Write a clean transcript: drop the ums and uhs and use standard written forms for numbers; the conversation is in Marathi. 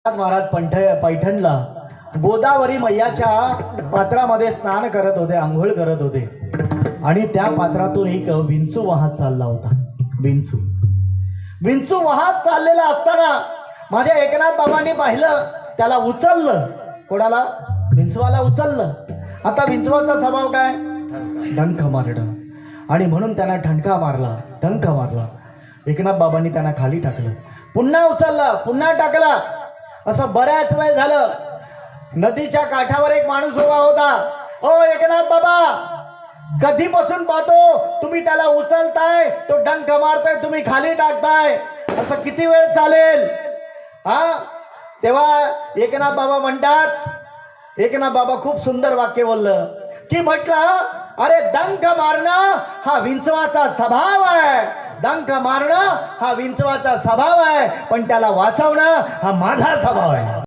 महाराज पैठणला गोदावरी मैयाच्या पात्रामध्ये स्नान करत होते, आंघोळ करत होते आणि त्या पात्रातून एक विंचू वाहत चालला होता। विंचू वाहत चाललेला असताना माझ्या एकनाथ बाबांनी पाहिलं, त्याला उचललं। कोणाला? विंचवाला उचललं। आता विंचवाचा स्वभाव काय? डंख मारणं, आणि म्हणून त्यांना ठणका मारला, डंख मारला। एकनाथ बाबांनी त्यांना खाली टाकलं, पुन्हा उचललं, पुन्हा टाकला। असं बऱ्याच वेळ झालं। नदीच्या काठावर एक माणूस उभा होता। ओ एकनाथ बाबा, कधीपासून पाहतो तुम्ही त्याला उचलताय, तो डंक मारताय, तुम्ही खाली टाकताय, असं किती वेळ चालेल? तेव्हा एकनाथ बाबा म्हणतात, एकनाथ बाबा खूप सुंदर वाक्य बोललं की म्हटलं, अरे डंक मारणं हा विंचवाचा स्वभाव आहे, डंक मारणं हा विंचवाचा स्वभाव आहे, पण त्याला वाचवणं हा माझा स्वभाव आहे।